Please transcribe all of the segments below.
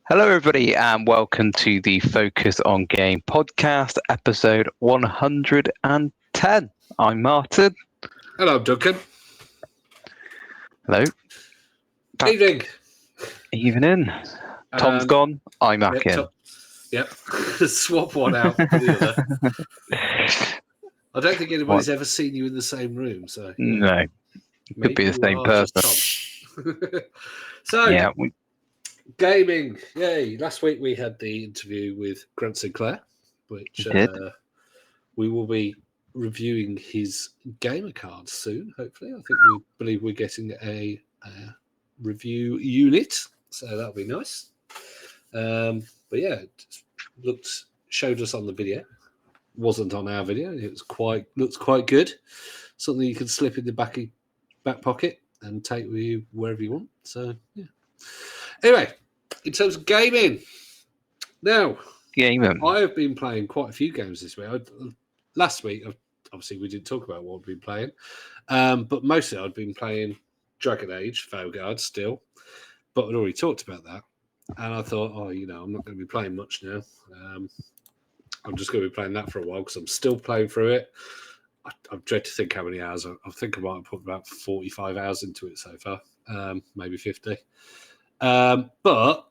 Hello, everybody, and welcome to the Focus on Game podcast, episode 110. I'm Martin. Hello, Duncan. Hello. Evening. Evening. Tom's gone. I'm back in. Yep. Swap one out for the other. I don't think anybody's ever seen you in the same room, so No, could be the same person. So, yeah, gaming. Yay! Last week we had the interview with Grant Sinclair, which we will be reviewing his gamer cards soon. Hopefully, we believe we're getting a review unit, so that'll be nice. But yeah, it showed us on the video. Wasn't on our video. It was looks quite good. Something you can slip in the back pocket and take with you wherever you want. So yeah. Anyway, in terms of gaming, now I have been playing quite a few games this week. Last week, obviously, we didn't talk about what we've been playing, but mostly I'd been playing Dragon Age, Veilguard still, but I'd already talked about that. And I thought, I'm not going to be playing much now. I'm just going to be playing that for a while because I'm still playing through it. I dread to think how many hours. I think I might have put about 45 hours into it so far, maybe 50. But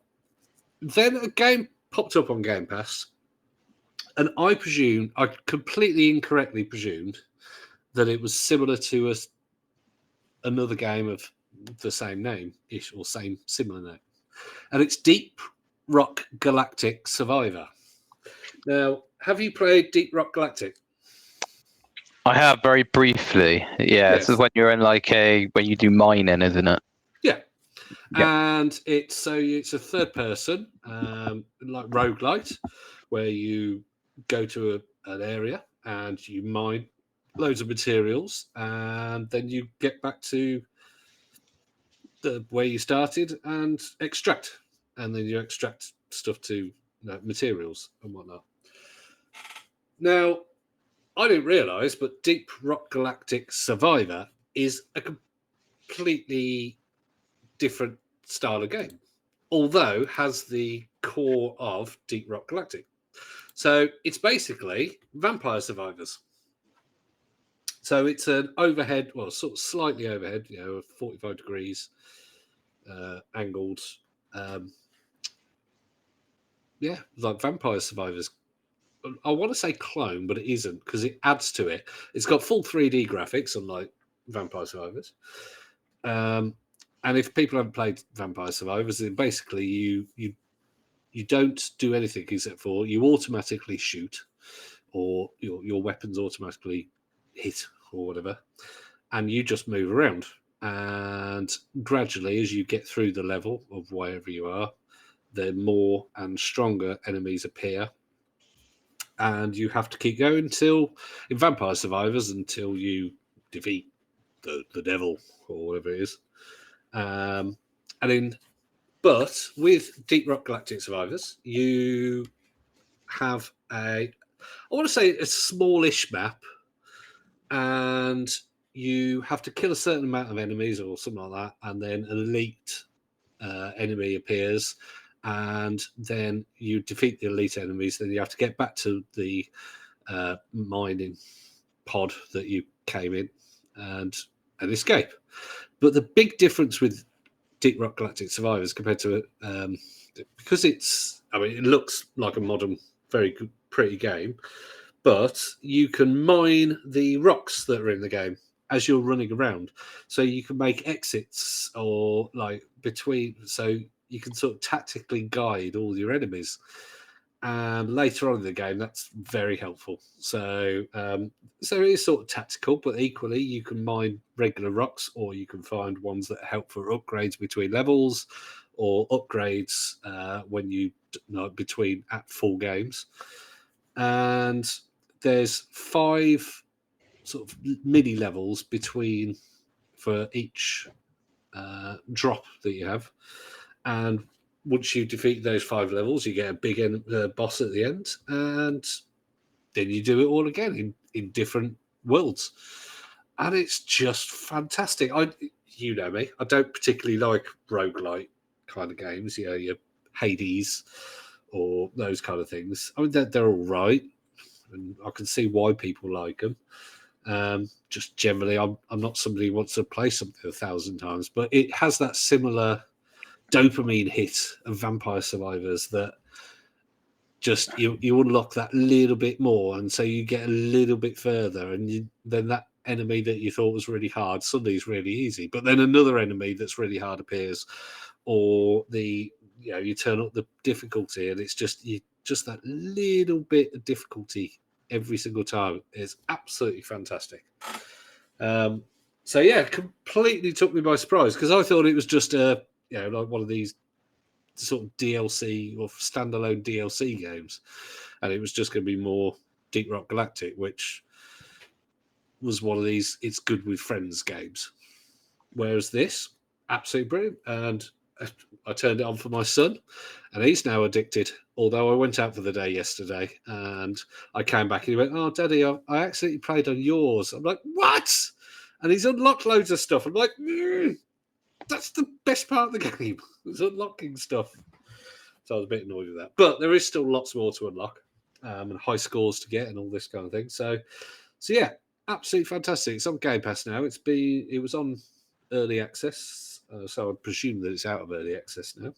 then a game popped up on Game Pass, and I completely incorrectly presumed that it was similar to another game of the same name-ish or similar name. And it's Deep Rock Galactic Survivor. Now, have you played Deep Rock Galactic? I have very briefly. Yeah, yes. This is when you're in when you do mining, isn't it? Yeah. And it's a third person, like roguelite, where you go to an area and you mine loads of materials, and then you get back to where you started and extract, and then you extract stuff to materials and whatnot. Now, I didn't realise, but Deep Rock Galactic Survivor is a completely different style of game, although has the core of Deep Rock Galactic. So it's basically Vampire Survivors. So it's an overhead, well, sort of slightly overhead, 45 degrees angled. Like Vampire Survivors. I want to say clone, but it isn't because it adds to it. It's got full 3D graphics, unlike Vampire Survivors. And if people haven't played Vampire Survivors, then basically you don't do anything except for you automatically shoot, or your weapons automatically hit or whatever, and you just move around. And gradually, as you get through the level of wherever you are, the more and stronger enemies appear. And you have to keep going in Vampire Survivors until you defeat the devil or whatever it is. But with Deep Rock Galactic Survivors, you have I want to say a smallish map, and you have to kill a certain amount of enemies or something like that, and then an elite enemy appears, and then you defeat the elite enemies. Then you have to get back to the mining pod that you came in and escape. But the big difference with Deep Rock Galactic Survivors compared to because it looks like a modern, very good, pretty game, but you can mine the rocks that are in the game as you're running around. So you can make exits or so you can sort of tactically guide all your enemies. And later on in the game, that's very helpful. So it is sort of tactical, but equally you can mine regular rocks, or you can find ones that help for upgrades between levels, or upgrades when you between at full games. And there's 5 sort of mini levels for each drop that you have, and once you defeat those 5 levels, you get a big boss at the end, and then you do it all again in different worlds. And it's just fantastic. You know me, I don't particularly like roguelite kind of games. You're Hades or those kind of things. I mean, they're all right, and I can see why people like them. Just generally, I'm not somebody who wants to play something 1,000 times, but it has that similar dopamine hit of Vampire Survivors that just you unlock that little bit more, and so you get a little bit further, and then that enemy that you thought was really hard suddenly is really easy. But then another enemy that's really hard appears, or you turn up the difficulty, and it's just that little bit of difficulty every single time. Is absolutely fantastic. So yeah, completely took me by surprise because I thought it was just like one of these sort of DLC or standalone DLC games, and it was just going to be more Deep Rock Galactic, which was one of these it's good with friends games. Whereas this, absolutely brilliant, and I turned it on for my son, and he's now addicted. Although I went out for the day yesterday, and I came back and he went, "Oh, Daddy, I accidentally played on yours." I'm like, "What?" And he's unlocked loads of stuff. I'm like, that's the best part of the game. It's unlocking stuff. So I was a bit annoyed with that. But there is still lots more to unlock and high scores to get and all this kind of thing. So yeah, absolutely fantastic. It's on Game Pass now. It was on early access. So I presume that it's out of early access now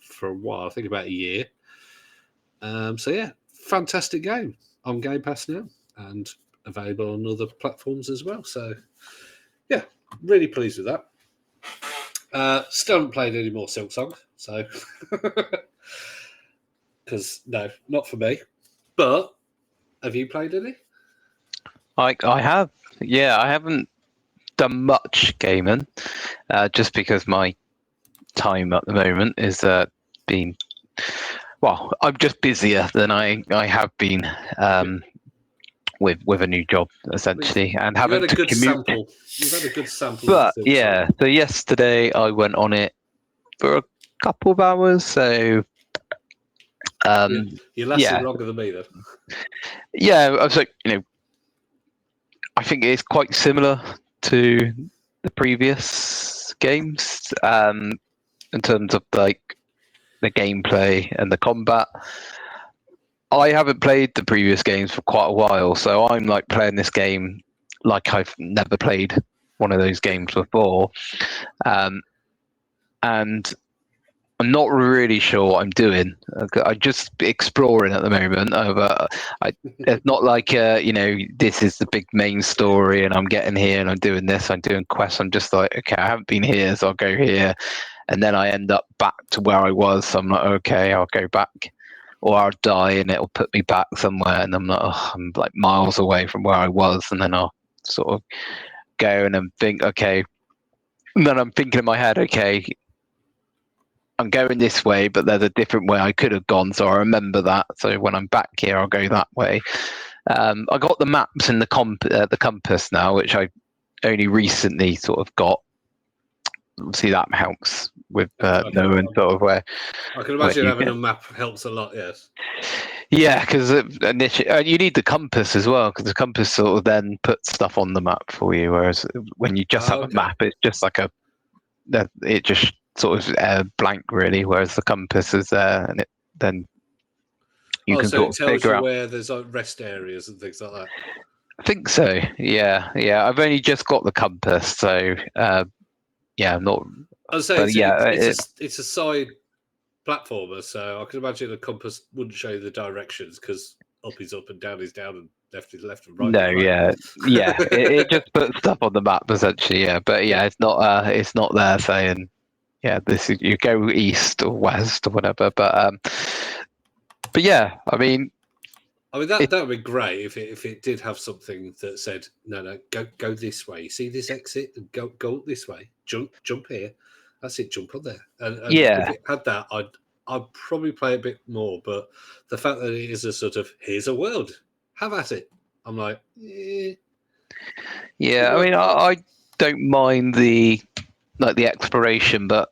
for a while. I think about a year. So yeah, fantastic game on Game Pass now and available on other platforms as well. So yeah, really pleased with that. Still haven't played any more Silksong, so because no, not for me. But have you played any? I have. Yeah, I haven't done much gaming, just because my time at the moment is been. Well, I'm just busier than I have been with a new job essentially, and having to commute. You've had a good sample. But yeah, so yesterday I went on it for a couple of hours. So you lasted longer than me then. Yeah, I was like, I think it's quite similar to the previous games in terms of like the gameplay and the combat. I haven't played the previous games for quite a while, so I'm like playing this game like I've never played one of those games before, and I'm not really sure what I'm doing. I'm just exploring at the moment. It's not like this is the big main story, and I'm getting here and I'm doing this. I'm doing quests. I'm just like, okay, I haven't been here, so I'll go here, and then I end up back to where I was. So I'm like, okay, I'll go back, or I'll die and it'll put me back somewhere, and I'm like, I'm like miles away from where I was, and then I'll sort of go and then think, okay, and then I'm thinking in my head, okay, I'm going this way, but there's a different way I could have gone, so I remember that. So when I'm back here, I'll go that way. I got the maps and the compass now, which I only recently sort of got. Obviously, that helps with knowing sort of where. I can imagine having a map helps a lot. Yes. Yeah, because initially you need the compass as well, because the compass sort of then puts stuff on the map for you. Whereas when you just have a map, it's just like it just sort of blank really, whereas the compass is there, and then you can sort of figure out where there's like rest areas and things like that. I think so. Yeah. I've only just got the compass, so I'm not. I'd say it's a side platformer, so I can imagine a compass wouldn't show you the directions because up is up and down is down and left is left and right. No, right. It just puts stuff on the map essentially. Yeah, but it's not there saying. Yeah, this is you go east or west or whatever, but yeah, I mean that would be great if it did have something that said no, go this way. See this exit and go this way. Jump here. That's it. Jump on there. And if it had that, I'd probably play a bit more. But the fact that it is a sort of here's a world, have at it. I'm like, yeah. I mean, I don't mind the exploration, but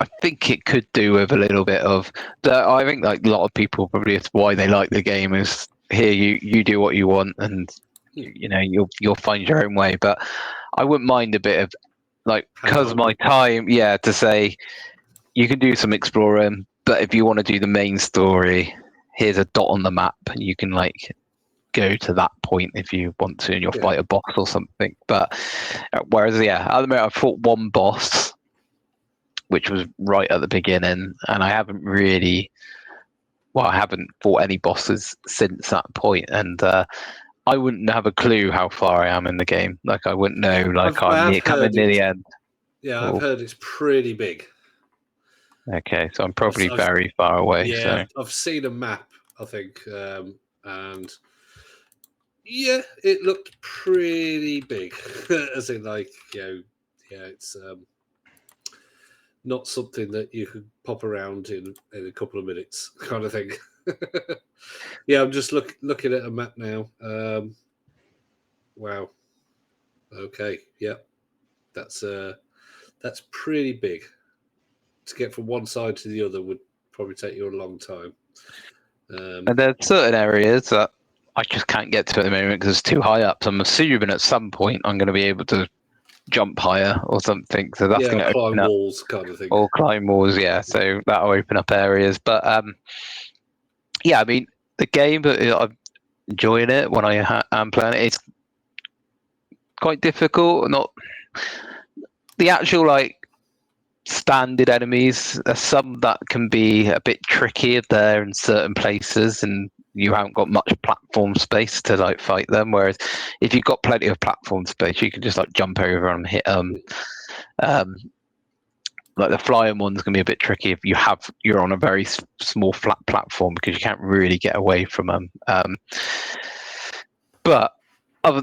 I think it could do with a little bit of that. I think like a lot of people probably it's why they like the game is here you do what you want and you'll find your own way. But I wouldn't mind a bit of like because my time to say you can do some exploring, but if you want to do the main story, here's a dot on the map. You can like go to that point if you want to, and you'll fight a boss or something. But whereas, at the moment, I've fought one boss, which was right at the beginning, and I haven't fought any bosses since that point, and I wouldn't have a clue how far I am in the game. Like, I wouldn't know. Like, I'm coming near the end. Yeah, I've heard it's pretty big. Okay, so I'm probably very far away. Yeah, I've seen a map, I think, and yeah, it looked pretty big. As in, like, it's not something that you could pop around in a couple of minutes, kind of thing. Yeah, I'm just looking at a map now. Wow. Okay. Yep. That's pretty big. To get from one side to the other would probably take you a long time. And there's certain areas that I just can't get to at the moment because it's too high up. So I'm assuming at some point I'm going to be able to jump higher or something. So that's going to climb walls, kind of thing. Or climb walls, yeah. So that'll open up areas. But yeah, I mean, the game, but I'm enjoying it when I am playing it. It's quite difficult. Not the actual like standard enemies. There's some that can be a bit tricky if they're in certain places and you haven't got much platform space to like fight them. Whereas if you've got plenty of platform space, you can just like jump over and hit like the flying one's gonna be a bit tricky if you're on a very small flat platform because you can't really get away from them. But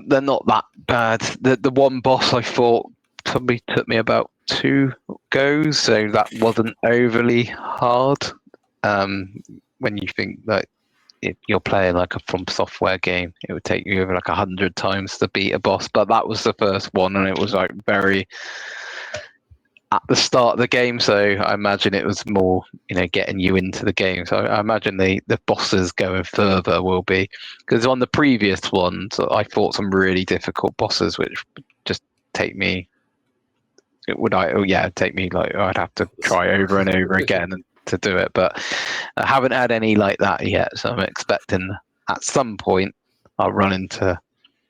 they're not that bad. The one boss I fought probably took me about 2 goes, so that wasn't overly hard. When you think that if you're playing like a From Software game, it would take you over like 100 times to beat a boss. But that was the first one, and it was like very at the start of the game, so I imagine it was more, getting you into the game. So I imagine the bosses going further will be, because on the previous ones, I fought some really difficult bosses, which just take me. Take me like I'd have to try over and over again to do it. But I haven't had any like that yet, so I'm expecting at some point I'll run into.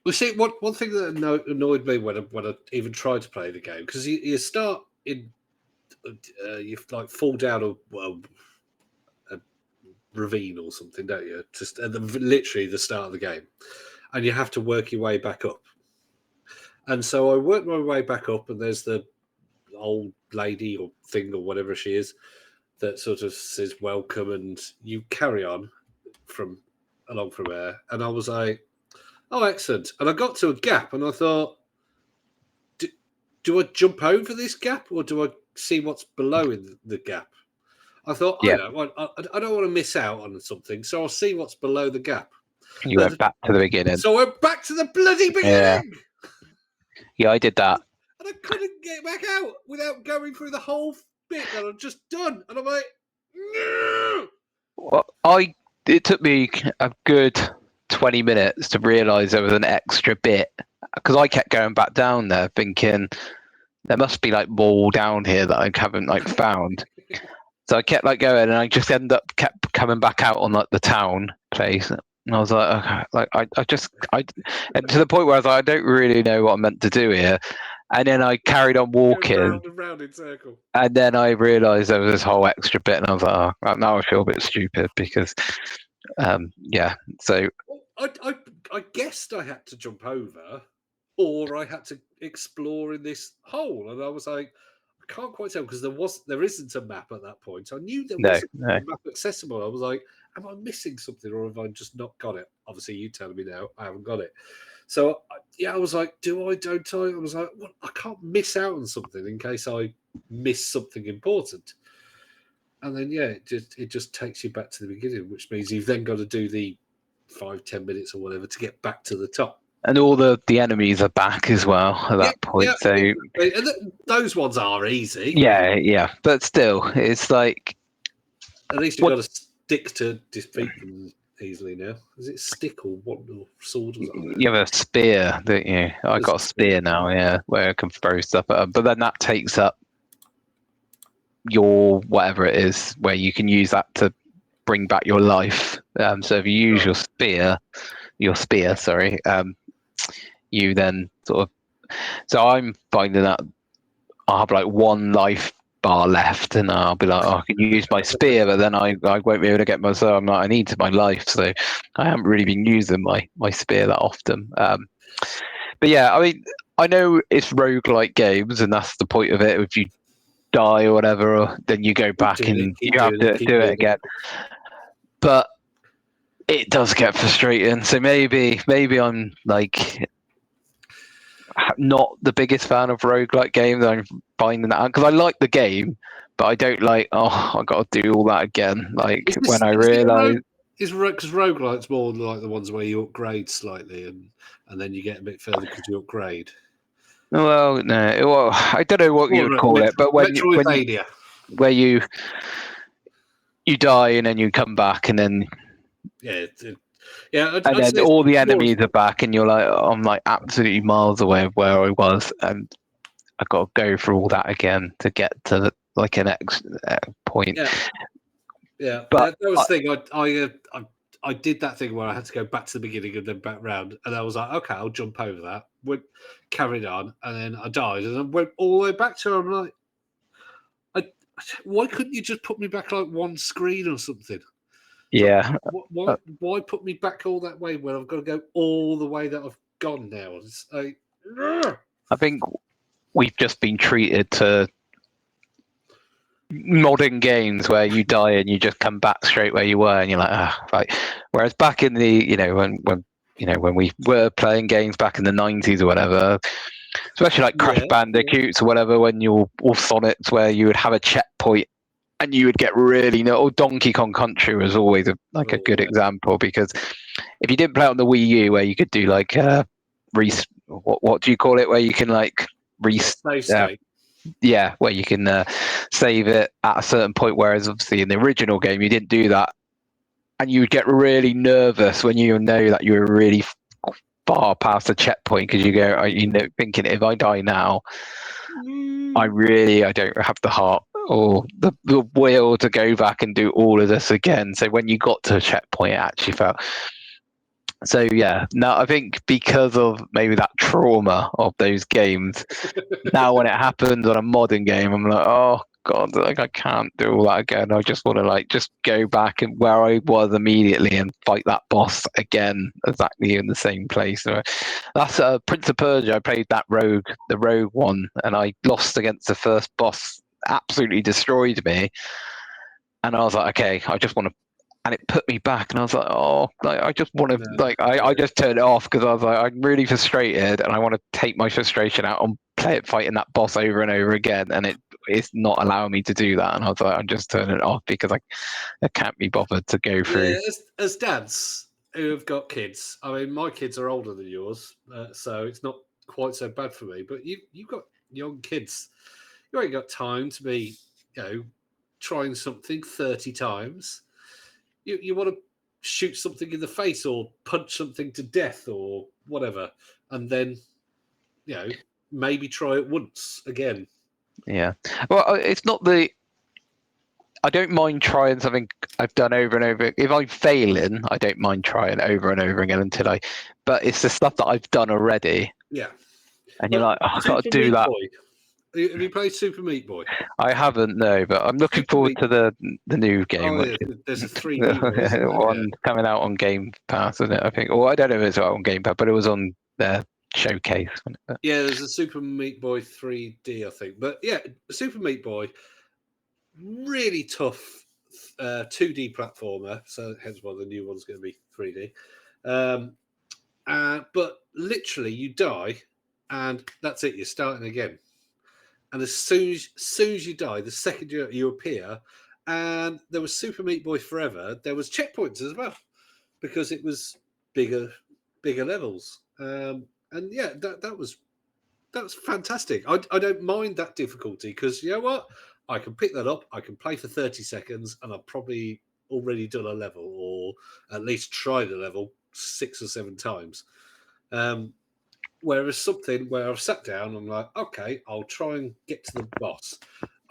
Well, see, one thing that annoyed me when I even tried to play the game, because you start in, you like fall down a ravine or something, don't you? Just at literally the start of the game, and you have to work your way back up. And so I worked my way back up, and there's the old lady or thing or whatever she is that sort of says welcome, and you carry on along from there. And I was like, oh, excellent. And I got to a gap, and I thought, do I jump over this gap, or do I see what's below in the gap? I thought, I don't want to miss out on something, so I'll see what's below the gap. You went back to the beginning. So I went back to the bloody beginning. Yeah, I did that. And I couldn't get back out without going through the whole bit that I'd just done. And I'm like, no! Well, it took me a good 20 minutes to realise there was an extra bit, because I kept going back down there thinking there must be like more down here that I haven't like found. So I kept like going, and I just kept coming back out on like the town place. And I was like, okay, like and to the point where I was like, I don't really know what I'm meant to do here. And then I carried on walking, round and round in circle. And then I realised there was this whole extra bit, and I was like, oh, now I feel a bit stupid because, So I guessed I had to jump over, or I had to explore in this hole, and I was like, I can't quite tell because there isn't a map at that point. I knew there wasn't a map accessible. I was like, am I missing something, or have I just not got it? Obviously, you tell me now I haven't got it. So I was like, don't I? I was like, well, I can't miss out on something in case I miss something important. And then it just takes you back to the beginning, which means you've then got to do the 5-10 minutes or whatever to get back to the top. And all the enemies are back as well at that point. Yeah, so and those ones are easy. Yeah, but still, it's like at least you've got to stick to defeat them easily now. Is it stick or what, or sword? You have a spear, don't you? I got a spear now, where I can throw stuff at them. But then that takes up your whatever it is, where you can use that to bring back your life. So if you use your spear, sorry, you then sort of. So I'm finding that I'll have like one life bar left, and I'll be like, oh, I can use my spear, but then I won't be able to get my. So I'm like, I need my life, so I haven't really been using my spear that often. But yeah, I mean, I know it's roguelike games, and that's the point of it. If you die or whatever, then you go back and keep you have doing to it, keep do it doing again. But it does get frustrating. So maybe I'm like not the biggest fan of roguelike games. I'm finding that out because I like the game, but I don't like. Oh, I got to do all that again. Like when I Is it a realise. because roguelike's more like the ones where you upgrade slightly and then you get a bit further because you upgrade. Well, no. Well, I don't know what you would call it, but Metroidvania. where you die and then you come back and then Yeah, yeah. and I'd then say it's all the more. enemies are back and you're like, oh, I'm like absolutely miles away of where I was, and I got to go through all that again to get to like an X point. Yeah. But That was the thing. I did that thing where I had to go back to the beginning and then back round, and I was like, okay, I'll jump over that. Carried on, and then I died, and I went all the way back to her. I'm like, why couldn't you just put me back like one screen or something? yeah, Why put me back all that way when I've got to go all the way that I've gone now? It's like, I think we've just been treated to modern games where you die and you just come back straight where you were, and you're like, right. Whereas back in the, when we were playing games back in the 90s or whatever, especially like Crash Bandicoots or whatever, when you're all Sonics, where you would have a checkpoint and you would get really or Donkey Kong Country was always a good example, because if you didn't play it on the Wii U, where you could do like what do you call it, where you can like save state. Yeah, where you can save it at a certain point, whereas obviously in the original game you didn't do that, and you would get really nervous when you know that you were really far past the checkpoint, because you go, thinking, if I die now, I don't have the heart or the will to go back and do all of this again. So when you got to a checkpoint, it actually felt. So yeah, now I think because of maybe that trauma of those games, now when it happens on a modern game, I'm like, oh god, like I can't do all that again. I just want to like just go back and where I was immediately and fight that boss again, exactly in the same place. So that's Prince of Persia. I played the rogue one, and I lost against the first boss. Absolutely destroyed me, and I was like, okay, I just want to. And it put me back, and I was like, oh, like, I just want to, I just turned it off because I was like, I'm really frustrated, and I want to take my frustration out on fighting that boss over and over again, and it's not allowing me to do that. And I was like, I'm just turning it off because I can't be bothered to go through. Yeah, as dads who have got kids, I mean, my kids are older than yours, so it's not quite so bad for me. But you've got young kids, you ain't got time to be, trying something 30 times. You want to shoot something in the face or punch something to death or whatever, and then maybe try it once again. Yeah, well, it's not I don't mind trying something I've done over and over. If I'm failing, I don't mind trying over and over again but it's the stuff that I've done already. Yeah, and you're like, oh, I've got to do that. Have you played Super Meat Boy? I haven't, no, but I'm looking forward to the new game. Oh, yeah. There's a 3D one coming out on Game Pass, isn't it? I think. Or I don't know if it's out on Game Pass, but it was on their showcase. Yeah, there's a Super Meat Boy 3D, I think. But yeah, Super Meat Boy, really tough 2D platformer. So hence why the new one's going to be 3D. But literally, you die, and that's it. You're starting again. And as soon as you die, the second you appear, and there was Super Meat Boy Forever, there was checkpoints as well, because it was bigger levels. And yeah, that was fantastic. I don't mind that difficulty, because you know what? I can pick that up, I can play for 30 seconds, and I've probably already done a level, or at least tried a level 6 or 7 times. Whereas something where I've sat down, I'm like, okay, I'll try and get to the boss.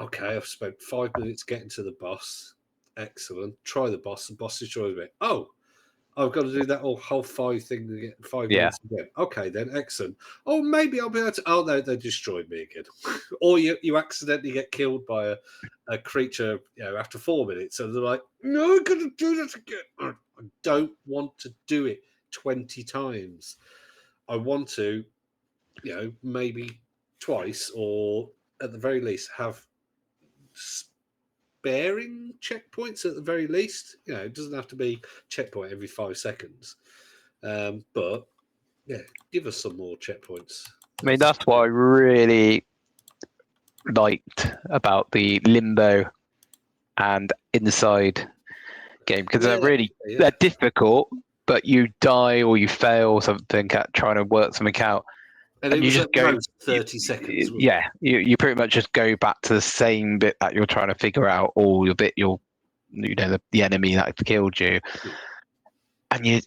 Okay, I've spent 5 minutes getting to the boss. Excellent. Try the boss. The boss destroys me. Oh, I've got to do that whole 5 thing to get 5 minutes again. Okay, then excellent. Oh, maybe I'll be able to. Oh no, they destroyed me again. Or you accidentally get killed by a creature, after 4 minutes, and they're like, "No, I'm gonna do that again." I don't want to do it 20 times. I want to, maybe twice, or at the very least have sparing checkpoints at the very least. It doesn't have to be checkpoint every 5 seconds. But yeah, give us some more checkpoints. I mean, that's what I really liked about the Limbo and Inside game, because they're difficult, but you die or you fail or something at trying to work something out, And it you was just at go most 30 seconds. Yeah, you pretty much just go back to the same bit that you're trying to figure out, or your bit the enemy that killed you, and you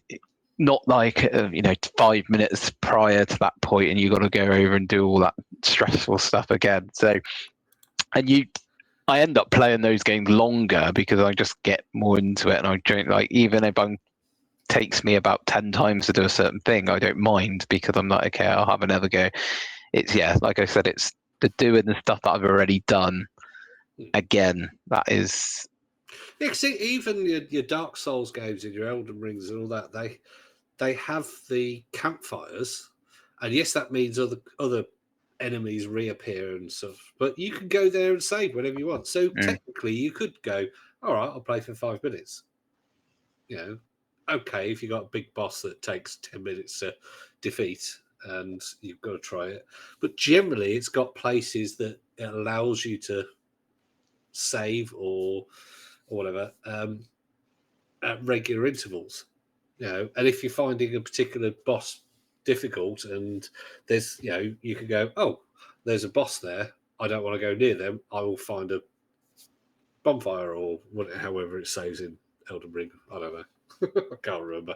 not like 5 minutes prior to that point, and you got to go over and do all that stressful stuff again. So, I end up playing those games longer because I just get more into it, and I don't like, even if takes me about 10 times to do a certain thing, I don't mind, because I'm like, okay, I'll have another go. It's like I said, it's the doing the stuff that I've already done again. That is. Yeah, see, even your Dark Souls games and your Elden Rings and all that, they have the campfires, and yes, that means other enemies reappear and stuff. But you can go there and save whenever you want. So technically, you could go, all right, I'll play for 5 minutes. Okay, if you got a big boss that takes 10 minutes to defeat, and you've got to try it. But generally, it's got places that it allows you to save or whatever at regular intervals. And if you're finding a particular boss difficult, and there's you can go, oh, there's a boss there, I don't want to go near them, I will find a bonfire, or however it says in Elden Ring. I don't know. I can't remember.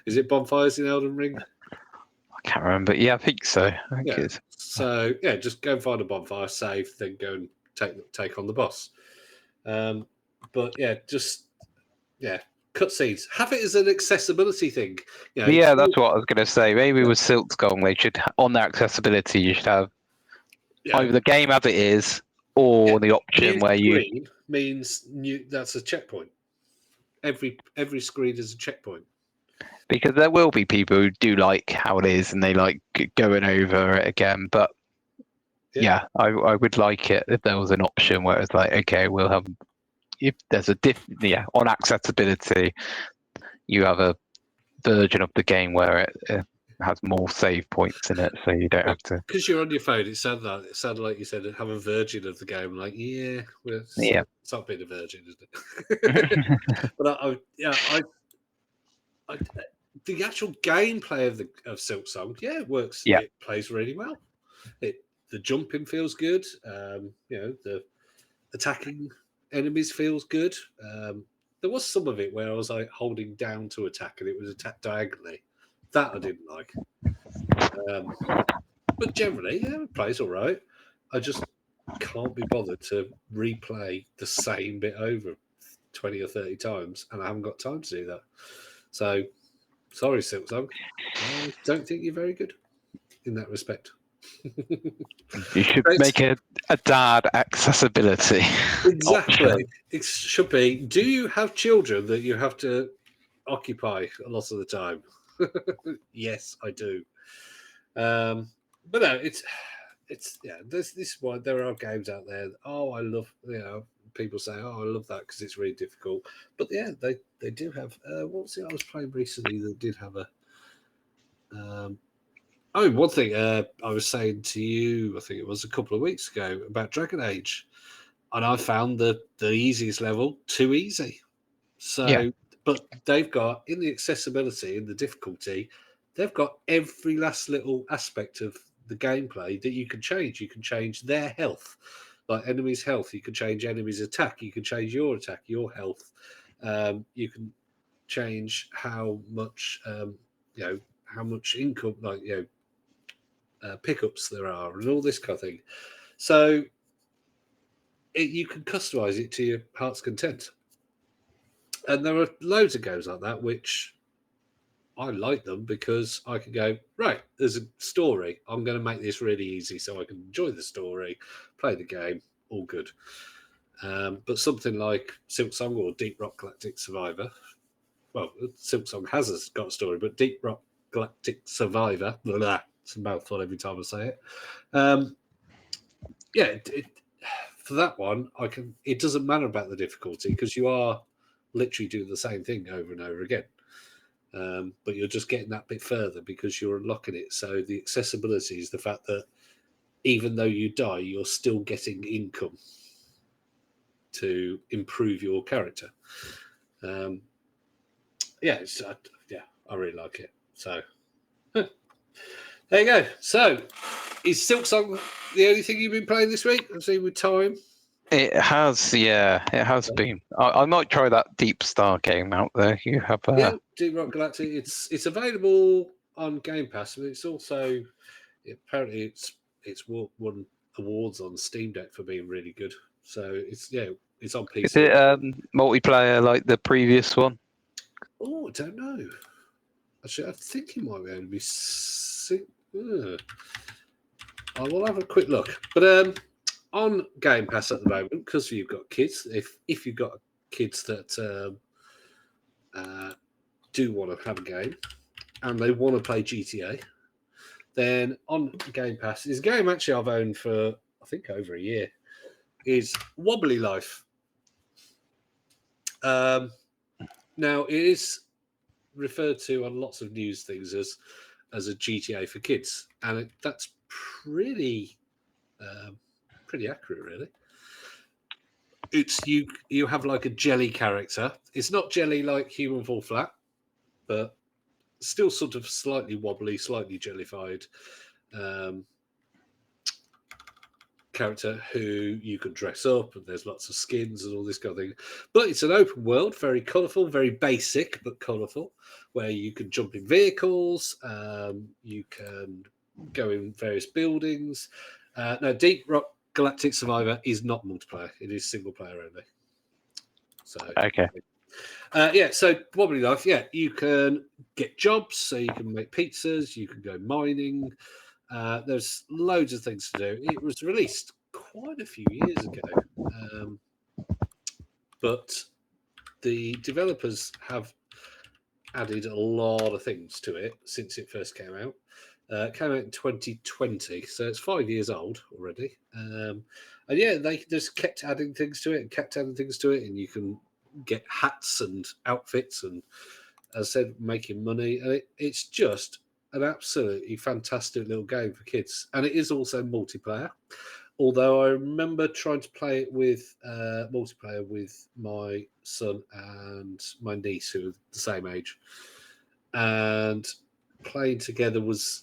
Is it bonfires in Elden Ring? I can't remember. Yeah, I think so. I think Yeah. So just go and find a bonfire, save, then go and take on the boss. But cutscenes. Have it as an accessibility thing. Yeah, that's what I was going to say. Maybe with Silksong, they should, on their accessibility, you should have either the game as it is, or the option where screen means that's a checkpoint. Every screen is a checkpoint. Because there will be people who do like how it is and they like going over it again. But I would like it if there was an option where it's like, okay, we'll have, if there's a on accessibility, you have a version of the game where it has more save points in it, so you don't have to. Because you're on your phone, it sounded like you said have a version of the game. Like, it's not being a virgin, is it? But the actual gameplay of Silksong, it works. Yeah. It plays really well. The jumping feels good. The attacking enemies feels good. There was some of it where I was like holding down to attack, and it was attacked diagonally. That I didn't like. But generally, it plays all right. I just can't be bothered to replay the same bit over 20 or 30 times, and I haven't got time to do that. So, sorry, Silksong. I don't think you're very good in that respect. You should make a dad accessibility. Exactly. Option. It should be. Do you have children that you have to occupy a lot of the time? Yes, I do. But no, it's this one. There are games out there. Oh, I love. People say, oh, I love that because it's really difficult. But yeah, they do have. What was it I was playing recently that did have a. One thing I was saying to you, I think it was a couple of weeks ago, about Dragon Age, and I found the easiest level too easy. So, but they've got, in the accessibility and the difficulty, they've got every last little aspect of the gameplay that you can change. You can change their health, like enemies' health. You can change enemies' attack. You can change your attack, your health. You can change how much, how much income, pickups there are, and all this kind of thing. So you can customize it to your heart's content. And there are loads of games like that, which I like them because I can go, right, there's a story. I'm going to make this really easy so I can enjoy the story, play the game, all good. But something like Silksong or Deep Rock Galactic Survivor, well, Silksong has got a story, but Deep Rock Galactic Survivor, blah, blah, it's a mouthful every time I say it. For that one, it doesn't matter about the difficulty because you are literally doing the same thing over and over again. But you're just getting that bit further because you're unlocking it. So the accessibility is the fact that even though you die, you're still getting income to improve your character. I really like it. So there you go. So is Silksong the only thing you've been playing this week? I've seen with time. It has been. I might try that Deep Star game out there. You have Deep Rock Galactic. It's available on Game Pass, but it's also apparently it's won awards on Steam Deck for being really good. So it's on PC. Is it multiplayer like the previous one? Oh, I don't know. Actually, I think it might be able to be. I will have a quick look. But on Game Pass at the moment, because you've got kids, if you've got kids that do want to have a game and they want to play GTA, then on Game Pass is a game actually I've owned for I think over a year. Is Wobbly Life. Now it is referred to on lots of news things as a GTA for kids, and that's pretty accurate, really. It's you have like a jelly character. It's not jelly like Human Fall Flat, but still sort of slightly wobbly, slightly jellified character who you can dress up, and there's lots of skins and all this kind of thing. But it's an open world, very colourful, very basic but colourful, where you can jump in vehicles, you can go in various buildings. Now, Deep Rock Galactic Survivor is not multiplayer; it is single player only. So okay. So Wobbly Life, you can get jobs, so you can make pizzas, you can go mining. There's loads of things to do. It was released quite a few years ago, but the developers have added a lot of things to it since it first came out. It came out in 2020, so it's 5 years old already. They just kept adding things to it, and you can get hats and outfits, and as I said, making money. And it's just an absolutely fantastic little game for kids, and it is also multiplayer. Although I remember trying to play it with multiplayer with my son and my niece, who are the same age, and playing together was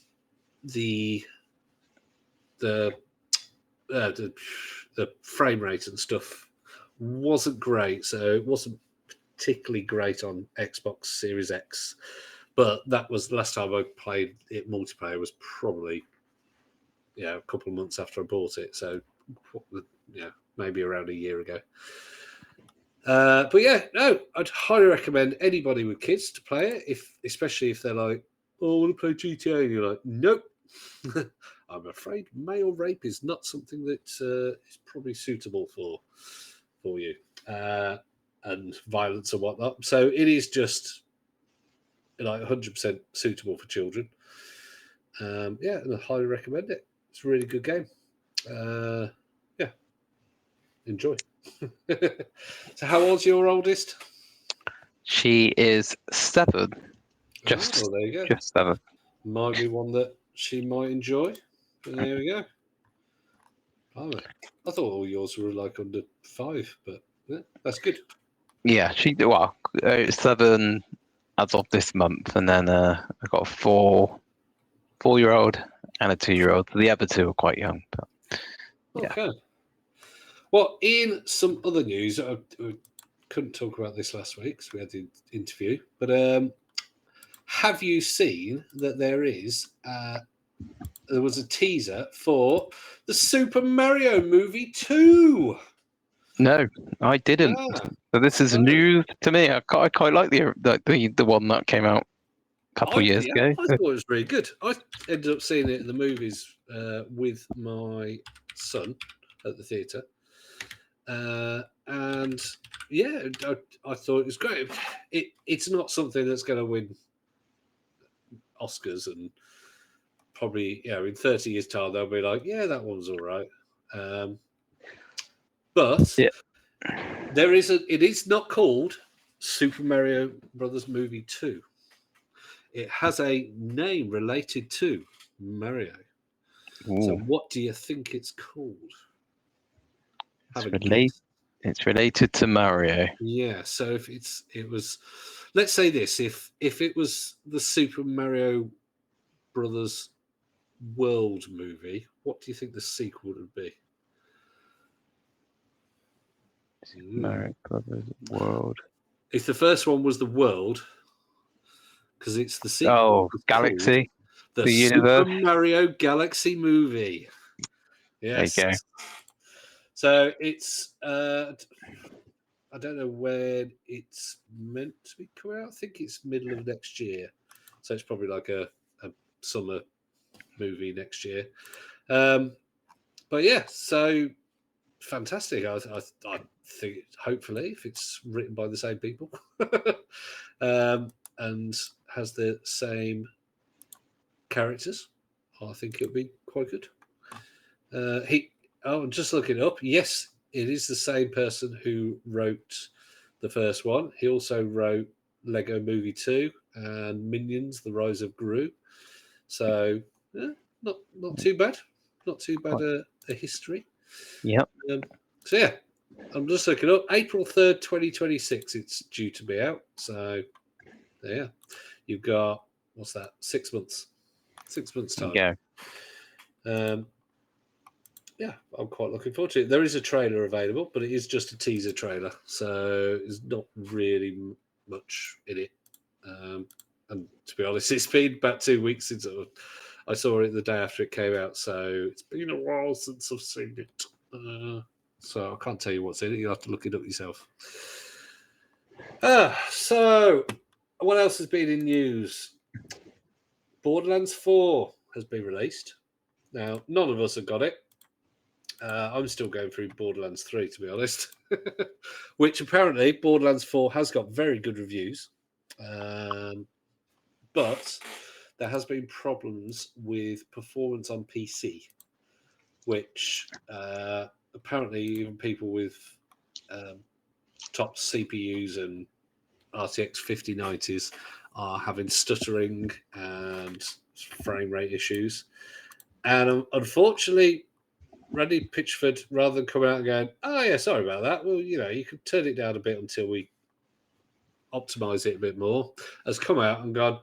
the frame rate and stuff wasn't great, so it wasn't particularly great on Xbox Series X. But that was the last time I played it multiplayer was probably a couple of months after I bought it, so maybe around a year ago. I'd highly recommend anybody with kids to play it, especially if they're like, oh, I want to play GTA, and you're like, nope. I'm afraid male rape is not something that is probably suitable for you, and violence and whatnot. So it is just like 100% suitable for children. And I highly recommend it. It's a really good game. Enjoy. So how old's your oldest? She is 7. Just there you go. Just 7. Might be one that she might enjoy. But there we go. I thought all yours were like under 5, but that's good. Yeah, 7 as of this month, and then I got a 4-year-old and a 2-year-old. The other two are quite young. But, yeah. Okay. Well, in some other news, I couldn't talk about this last week because we had the interview, but have you seen that there was a teaser for the Super Mario movie 2? No, I didn't. Ah, So this is so new to me. I quite like the one that came out a couple of years ago. I thought it was really good. I ended up seeing it in the movies with my son at the theatre, and yeah, I thought it was great. It's not something that's going to win Oscars, and probably in 30 years' time they'll be like, yeah, that one's all right. But Yeah. it is not called Super Mario Brothers Movie 2. It has a name related to Mario. So Ooh, what do you think it's called? Have it's a related. guess. It's related to Mario. Yeah, so if it was, let's say this, if it was the Super Mario Brothers World movie, what do you think the sequel would be? Mario Brothers World. If the first one was the world, because it's the sequel, Oh, it's called Galaxy, the the Super universe. Mario Galaxy movie. There you Yes. go. So it's I don't know when it's meant to be coming out. I think it's middle of next year. So it's probably like a summer movie next year. But yeah, so fantastic. I think hopefully if it's written by the same people and has the same characters, I think it'll be quite good. I'm just looking it up. Yes, it is the same person who wrote the first one. He also wrote Lego Movie 2 and Minions: The Rise of Gru. So not too bad. Not too bad a history. Yep. So yeah, I'm just looking up. April 3rd, 2026. It's due to be out. So yeah, you've got what's that? 6 months. 6 months There you time. go. Yeah, I'm quite looking forward to it. There is a trailer available, but it is just a teaser trailer, so there's not really much in it. And to be honest, it's been about 2 weeks since I saw it the day after it came out, so it's been a while since I've seen it. So I can't tell you what's in it. You'll have to look it up yourself. So what else has been in news? Borderlands 4 has been released. Now, none of us have got it. I'm still going through Borderlands 3, to be honest, which apparently Borderlands 4 has got very good reviews. But there has been problems with performance on PC, which apparently even people with top CPUs and RTX 5090s are having stuttering and frame rate issues. And unfortunately, Randy Pitchford, rather than come out and going, "Oh yeah, sorry about that," well, you could turn it down a bit until we optimize it a bit more, has come out and gone,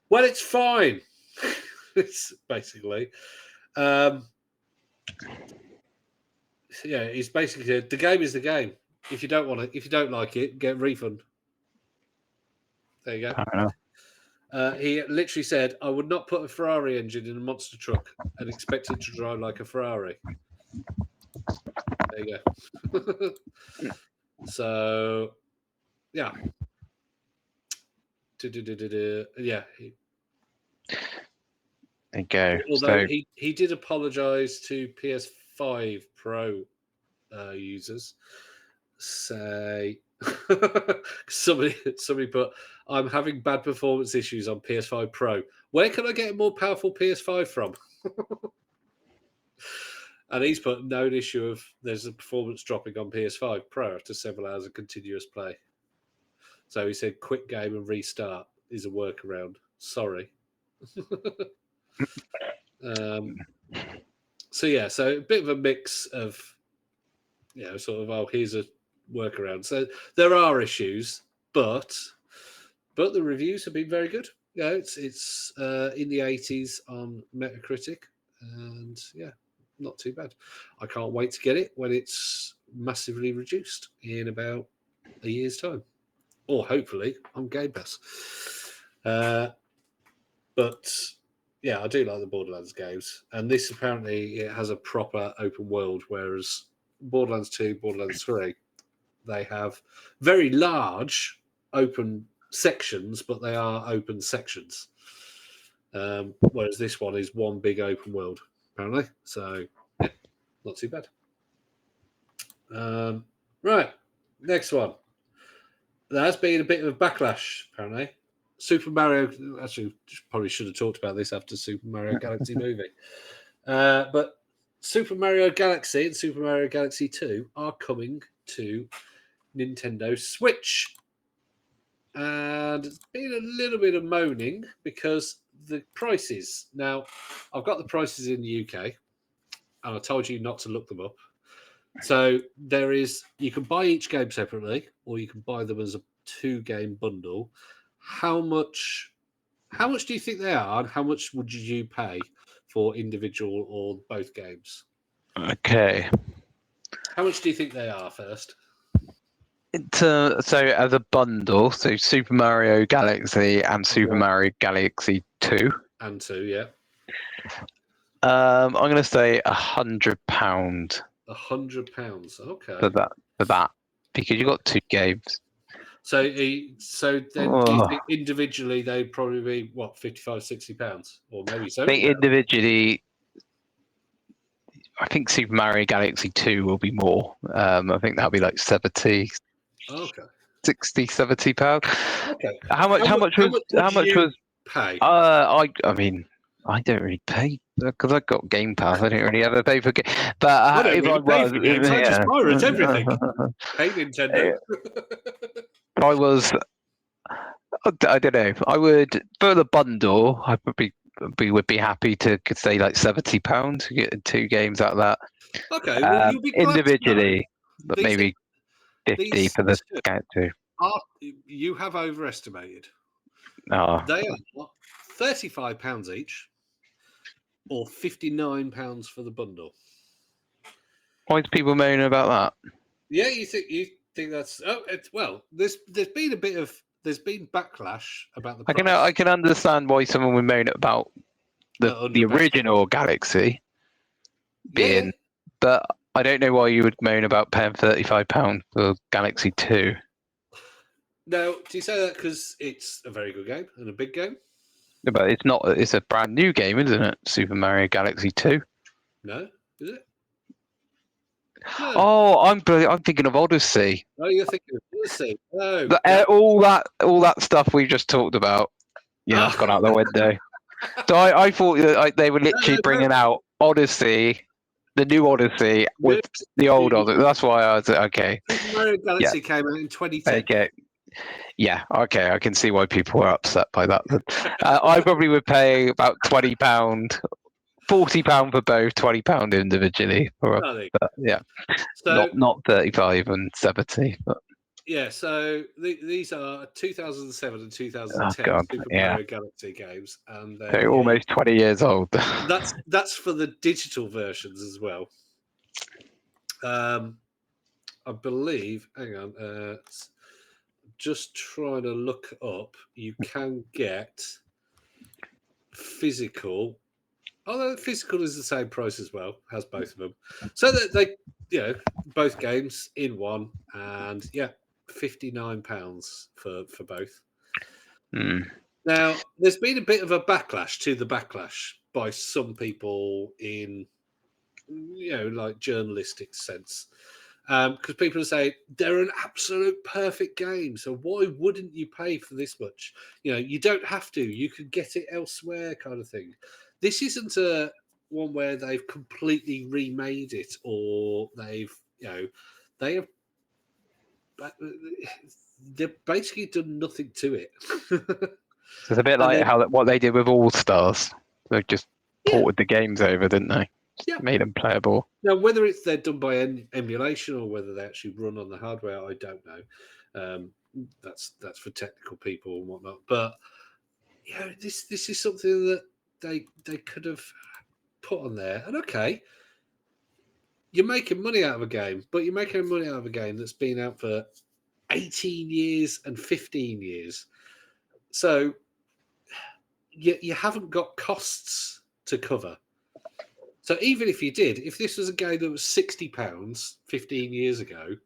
"Well, it's fine." It's basically, he's basically said, "The game is the game. If you don't want it, if you don't like it, get a refund." There you Fair enough. go. He literally said, "I would not put a Ferrari engine in a monster truck and expect it to drive like a Ferrari." There you go. So, yeah. Yeah. There you go. Although So he did apologise to PS5 Pro users, say somebody put, "I'm having bad performance issues on PS5 Pro. Where can I get a more powerful PS5 from?" And he's put no issue of there's a performance dropping on PS5 Pro after several hours of continuous play. So he said, "Quit game and restart is a workaround. Sorry." So yeah, so a bit of a mix of sort of, oh, here's a workaround. So there are issues, but the reviews have been very good. Yeah, it's in the 80s on Metacritic, and yeah, not too bad. I can't wait to get it when it's massively reduced in about a year's time, or hopefully on Game Pass. But I do like the Borderlands games, and this apparently it has a proper open world, whereas Borderlands 2, Borderlands 3, they have very large open sections, but they are open sections. Whereas this one is one big open world, apparently. So, yeah, not too bad. Right, next one. There has been a bit of a backlash, apparently. Super Mario, actually, probably should have talked about this after Super Mario Galaxy movie. But Super Mario Galaxy and Super Mario Galaxy 2 are coming to Nintendo Switch. And it's been a little bit of moaning because the prices. Now, I've got the prices in the UK, and I told you not to look them up. So you can buy each game separately, or you can buy them as a 2-game bundle. How much do you think they are, and how much would you pay for individual or both games? Okay. How much do you think they are first? So as a bundle, so Super Mario Galaxy and Super Mario Galaxy 2. And 2, yeah. I'm going to say £100 £100. Okay. for that because you got 2 games. So then do you think individually they'd probably be what, £55-60, or maybe so? I think individually, I think Super Mario Galaxy 2 will be more. I think that'll be like 70, Okay. 60, £70. Okay. How much was pay? I mean, I don't really pay because I got Game Pass. I don't really ever pay for games. But I don't if really pay for games. I just pirate everything. Hey, Nintendo. If I was, I don't know. I would for the bundle. I would be happy to say like £70 to get 2 games out of that. Okay, well you'll be glad individually, but these maybe 50 for the count too. You have overestimated. Oh. They are £35 each, or £59 for the bundle. Why is people moaning about that? Yeah, you think that's there's been backlash about the price. I can understand why someone would moan about the original Galaxy being, but I don't know why you would moan about paying £35 for Galaxy 2. Now, do you say that because it's a very good game and a big game? But it's not. It's a brand new game, isn't it? Super Mario Galaxy 2. No, is it? No. Oh, I'm thinking of Odyssey. Oh, you're thinking of Odyssey. Oh, all that stuff we just talked about. Yeah, it's gone out the window. So I thought that they were literally bringing out Odyssey, the new Odyssey with the old Odyssey. That's why I was okay. Super Mario Galaxy came out in 2010. Okay. Yeah, okay, I can see why people were upset by that. I probably would pay about £20, £40 for both, £20 individually. Yeah, so, not 35 and 70. But. Yeah, so these are 2007 and 2010 Super Mario Galaxy games, and they're almost 20 years old. That's for the digital versions as well. I believe. Hang on, just trying to look up. You can get physical. Although physical is the same price as well, has both of them. So that they both games in one, and £59 for both. Now, there's been a bit of a backlash to the backlash by some people in, like journalistic sense. Because people say they're an absolute perfect game, so why wouldn't you pay for this much? You don't have to. You could get it elsewhere, kind of thing. This isn't a one where they've completely remade it, or they've basically done nothing to it. So it's a bit like what they did with All Stars. They just ported the games over, didn't they? Made them playable. Now, whether they're done by emulation or whether they actually run on the hardware, I don't know. That's for technical people and whatnot. But this is something that they could have put on there. And okay, you're making money out of a game, but you're making money out of a game that's been out for 18 years and 15 years. So you haven't got costs to cover. So even if you did, if this was a game that was £60 15 years ago,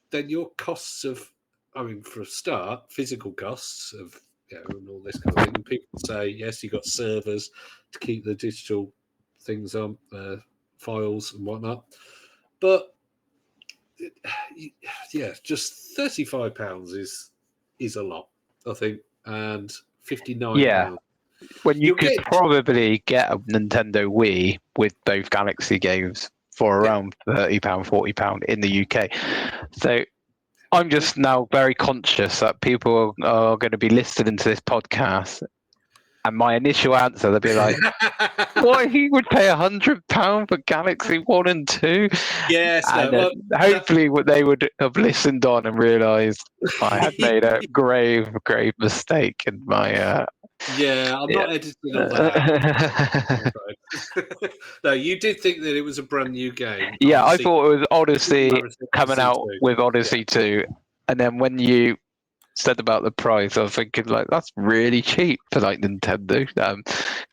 then your costs of, I mean, for a start, physical costs of, and all this kind of thing. People say, yes, you've got servers to keep the digital things on, files and whatnot. But yeah, just £35 is a lot, I think, and £59. Yeah. When you could probably get a Nintendo Wii with both Galaxy games for around £30, £40 in the UK. So I'm just now very conscious that people are going to be listening to this podcast, and my initial answer, they'll be like, "What? He would pay £100 for Galaxy 1 and 2?" Yes, and hopefully they would have listened on and realised I had made a grave mistake in my. I'm not editing all that out. No, you did think that it was a brand new game. Yeah, I thought it was Odyssey coming out with Odyssey 2, and then when you said about the price, I was thinking like that's really cheap for like Nintendo,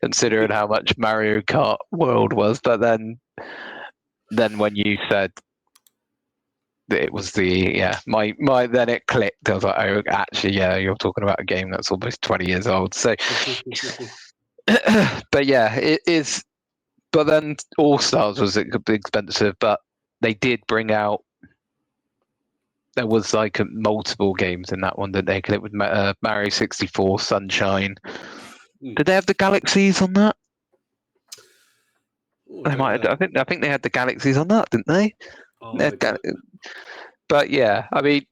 considering how much Mario Kart World was. But then when you said that it was my then it clicked. I was like, oh, actually, yeah, you're talking about a game that's almost 20 years old. So, but yeah, it is. But then All Stars was expensive, but they did bring out. There was like multiple games in that one, didn't they? Because it was Mario 64, Sunshine. Did they have the Galaxies on that? They might. I think they had the Galaxies on that, didn't they? But yeah, I mean,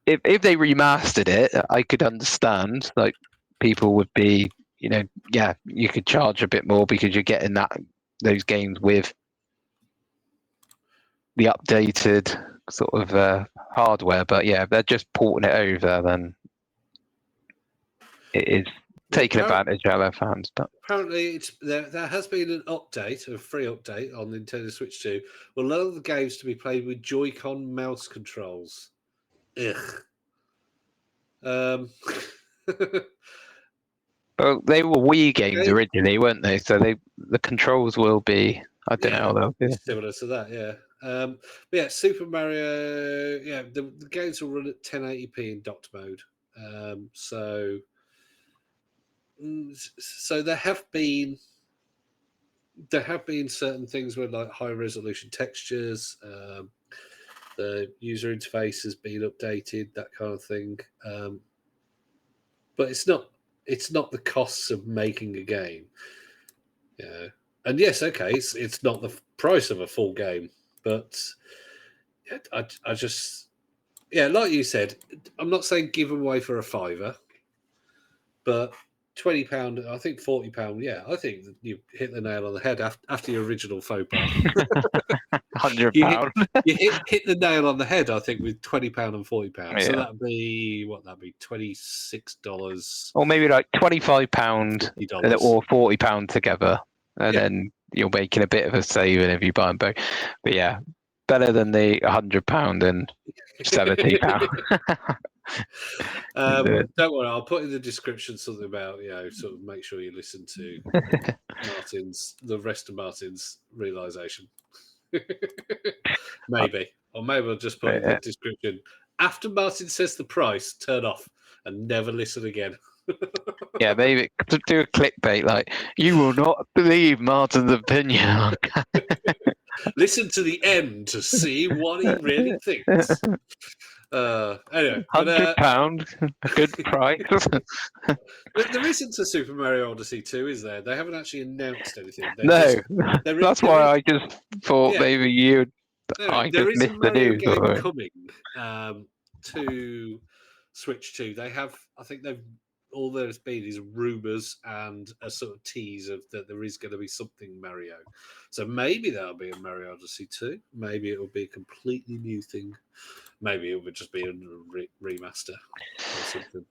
if they remastered it, I could understand. Like people would be, you could charge a bit more because you're getting those games with the updated sort of hardware. But yeah, if they're just porting it over, then it is taking advantage of their fans. But apparently, there has been an update, a free update on Nintendo Switch 2. Will allow the games to be played with Joy-Con mouse controls. Ugh. Well, they were Wii games originally, weren't they? So the controls will be. I don't know how they'll be similar to that, yeah. But yeah, Super Mario. Yeah, the games will run at 1080p in docked mode. So there have been certain things with like high resolution textures. The user interface has been updated, that kind of thing. But it's not the costs of making a game. Yeah. And yes, okay, it's not the price of a full game, but I just, like you said, I'm not saying give them away for a $5, but £20, I think £40. Yeah, I think you hit the nail on the head after your original faux pas. £100. You hit the nail on the head, I think, with £20 and £40. Yeah. So that'd be $26, or maybe like £25 or £40 together, and then you're making a bit of a saving if you buy them both. But yeah, better than the £100 and £70. Don't worry, I'll put in the description something about sort of make sure you listen to the rest of Martin's realization. Maybe I'll just put in the description after Martin says the price, turn off and never listen again. Yeah, maybe to do a clickbait like you will not believe Martin's opinion. Listen to the end to see what he really thinks. Anyway, £100, a good price. There isn't a Super Mario Odyssey 2, is there? They haven't actually announced anything. That's why I just thought maybe you'd. I just missed the news. There is a Mario game coming to Switch 2. They have, I think all there's been is rumours and a sort of tease of that there is going to be something Mario. So maybe there'll be a Mario Odyssey 2. Maybe it will be a completely new thing. Maybe it would just be a remaster or something.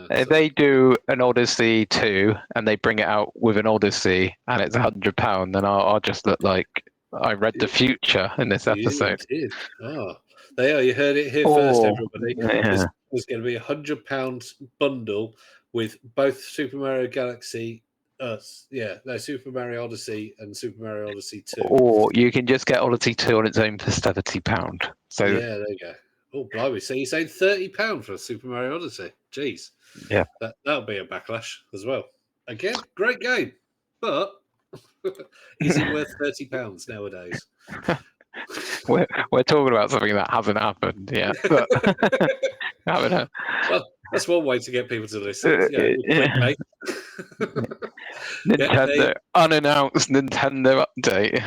If they do an Odyssey 2 and they bring it out with an Odyssey and it's £100, then I'll just look like I read the future in this episode. You did. You heard it here first, everybody. Yeah. There's going to be £100 bundle with both Super Mario Galaxy No, Super Mario Odyssey and Super Mario Odyssey 2. Or you can just get Odyssey 2 on its own for £70. So Yeah, there you go. Oh, blimey. So you're saying £30 for a Super Mario Odyssey? Jeez. yeah, That'll be a backlash as well. Again, great game. But is it worth £30 nowadays? we're talking about something that hasn't happened yet. But haven't it? Well, that's one way to get people to listen. Clickbait. Nintendo unannounced Nintendo update.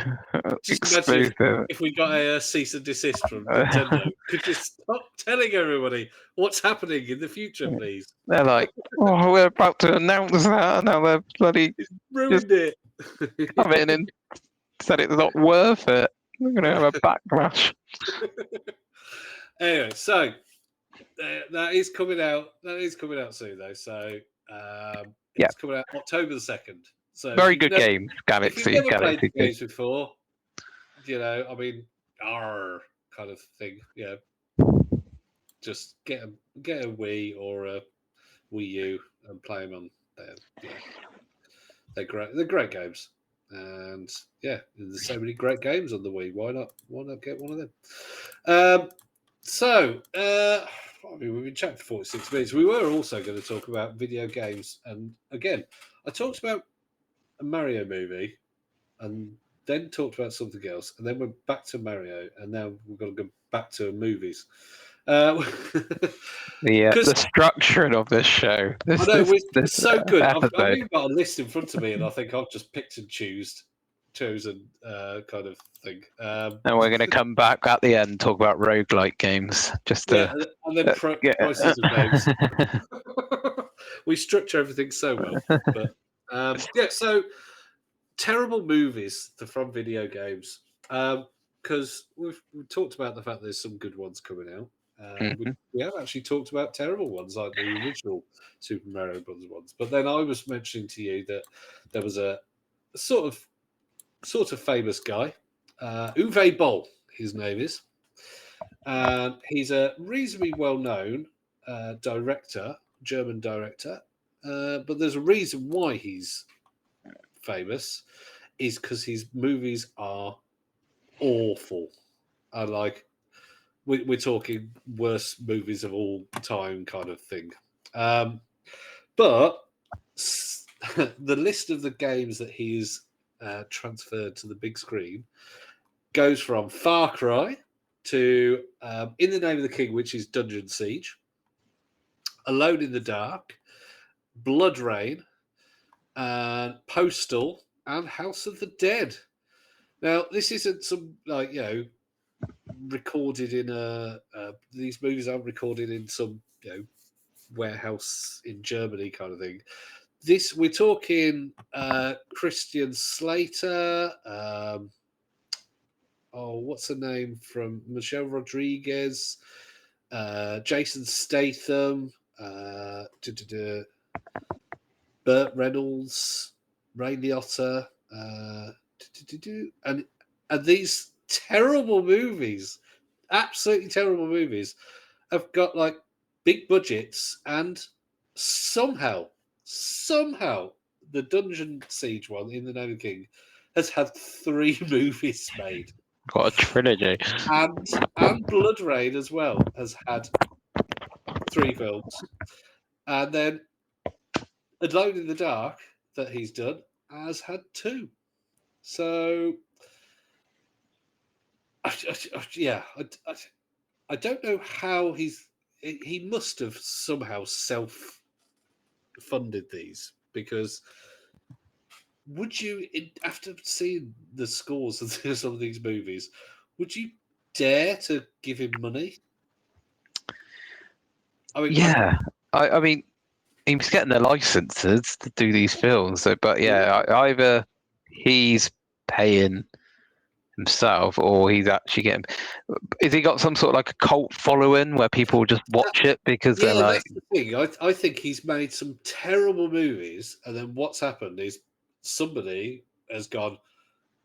Just imagine Exclusive. if we got a cease and desist from Nintendo. Could you stop telling everybody what's happening in the future, please? They're like, oh, we're about to announce that, and now they're bloody Ruined it. come in and said it's not worth it. We're going to have a backlash. Anyway, so that is coming out. That is coming out soon, though. So it's coming out October the 2nd. So very good game, Galaxy. If you've never Galaxy played the games before, I mean, kind of thing. Yeah, just get a Wii or a Wii U and play them on there. Yeah, they're great. They're great games, and there's so many great games on the Wii. Why not? Why not get one of them? I mean, we've been chatting for 46 minutes. We were also going to talk about video games, and again, I talked about a Mario movie, and then talked about something else, and then we're back to Mario, and now we're going to go back to movies. the structuring of this show. I know it's so good. I've even got a list in front of me, and I think I've just picked and chosen kind of thing. And we're going to come back at the end, talk about roguelike games, and then prices of games. We structure everything so well, but so terrible movies from video games, because we've talked about the fact there's some good ones coming out. We have actually talked about terrible ones like the original Super Mario Bros. Ones, but then I was mentioning to you that there was a sort of famous guy, Uwe Boll, his name is, and he's a reasonably well-known director, German director, but there's a reason why he's famous, is because his movies are awful. We're talking worst movies of all time kind of thing. But the list of the games that he's transferred to the big screen goes from Far Cry to In the Name of the King, which is Dungeon Siege, Alone in the Dark, Blood Rain, and Postal, and House of the Dead. Now, this isn't some recorded in these movies aren't recorded in some warehouse in Germany kind of thing. We're talking Christian Slater. What's the name from Michelle Rodriguez? Jason Statham. Burt Reynolds, Ray Liotta, and these terrible movies, absolutely terrible movies, have got like big budgets, and somehow the Dungeon Siege one, In the Name of the King, has had 3 movies made. Got a trilogy, and Blood Rain as well has had 3 films, and then Alone in the Dark that he's done has had 2. So, I don't know how he must have somehow self-funded these, because would you, after seeing the scores of some of these movies, would you dare to give him money? I mean, I mean, he was getting the licenses to do these films. So, but either he's paying himself or he's actually getting. Has he got some sort of like a cult following where people just watch it because they're like? That's the thing. I think he's made some terrible movies, and then what's happened is somebody has gone,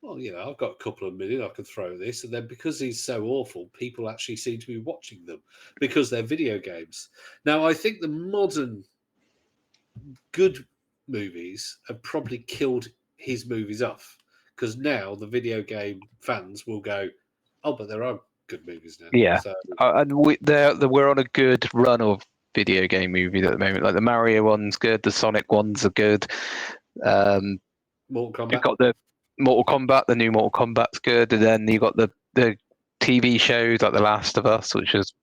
well, I've got a couple of million, I can throw this. And then because he's so awful, people actually seem to be watching them because they're video games. Now, I think the modern good movies have probably killed his movies off, because now the video game fans will go, oh, but there are good movies now. Yeah, So and we're on a good run of video game movies at the moment. Like the Mario one's good, the Sonic ones are good. Mortal You've Kombat. got the Mortal Kombat, the new Mortal Kombat's good, and then you got the TV shows like The Last of Us, which is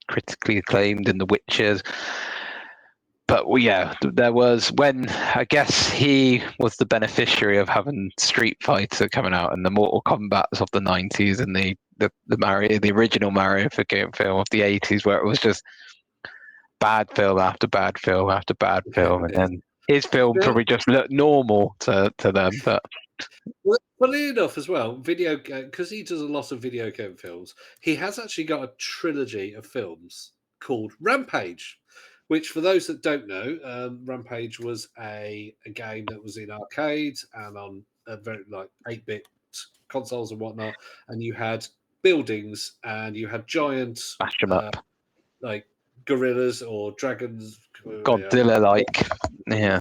critically acclaimed, and The Witcher. But well, yeah, there was when I guess he was the beneficiary of having Street Fighter coming out and the Mortal Kombat's of the 90s and the Mario, the original Mario film of the 80s, where it was just bad film after bad film after bad film, and then his film Now, probably just looked normal to them. But well, funnily enough, as well, video game, because he does a lot of video game films, he has actually got a trilogy of films called Rampage, which, for those that don't know, Rampage was a game that was in arcades and on very like 8-bit consoles and whatnot, and you had buildings and you had giant smash them up, like gorillas or dragons, Godzilla-like. Yeah,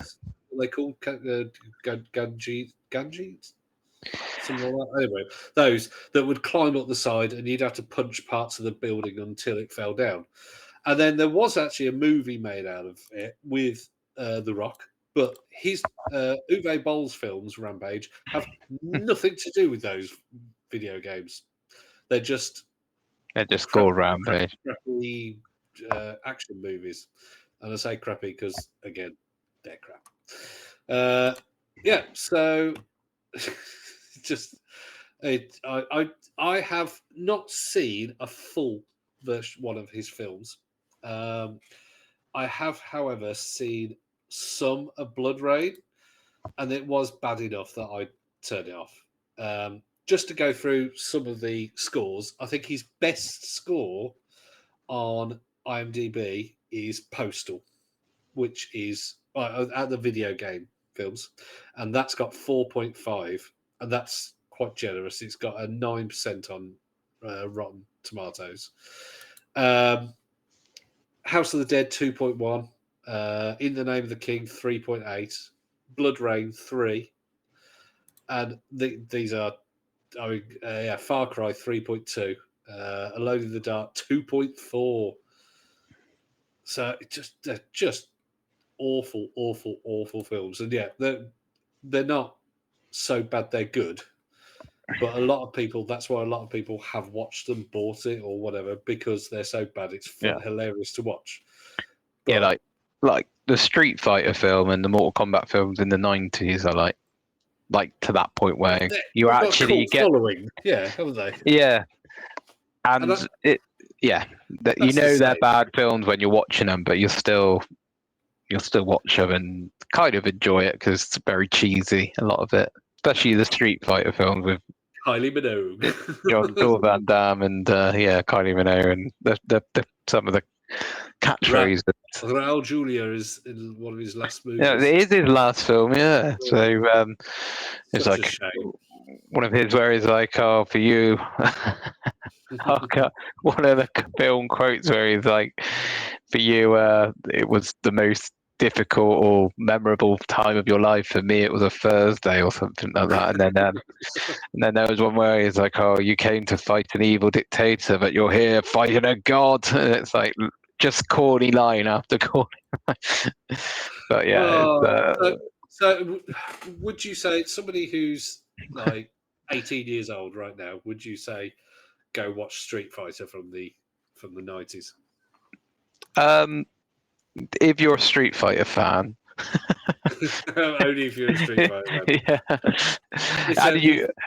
what are they called Ganji, something like that. Anyway, those that would climb up the side, and you'd have to punch parts of the building until it fell down. And then there was actually a movie made out of it with The Rock, but his Uwe Boll's films, Rampage, have nothing to do with those video games. They're just called Rampage. crappy action movies. And I say crappy because, again, they're crap. Yeah, so just I have not seen a full version one of his films. I have, however, seen some of Blood Rain, and it was bad enough that I turned it off. Just to go through some of the scores, I think his best score on IMDb is Postal, which is at the video game films, and that's got 4.5, and that's quite generous. It's got a 9% on Rotten Tomatoes. House of the Dead 2.1, In the Name of the King 3.8, Blood Rain 3, and these are Far Cry 3.2, Alone in the Dark 2.4. So they're just awful, awful, awful films, and yeah, they're not so bad they're good. But a lot of people, that's why a lot of people have watched them, bought it, or whatever, because they're so bad. It's hilarious to watch. But, yeah, like the Street Fighter film and the Mortal Kombat films in the 90s are like to that point where you actually get following, haven't they? Yeah, and you know they're bad films when you're watching them, but you'll still watch them and kind of enjoy it because it's very cheesy, a lot of it, especially the Street Fighter films with Kylie Minogue, Jean-Claude Van Damme, and Kylie Minogue, and the some of the catchphrases. Raul Julia is in one of his last movies. Yeah, it is his last film. Yeah, so it's Such like a shame. One of his where he's like, "Oh, for you." One of the film quotes where he's like, "For you, it was the most difficult or memorable time of your life. For me, it was a Thursday or something like that." And then there was one where he's like, "Oh, you came to fight an evil dictator, but you're here fighting a god." And it's like just corny line after corny line. But yeah. So would you say somebody who's like 18 years old right now, would you say go watch Street Fighter from the 90s? If you're a Street Fighter fan. Only if you're a Street Fighter fan. Yeah.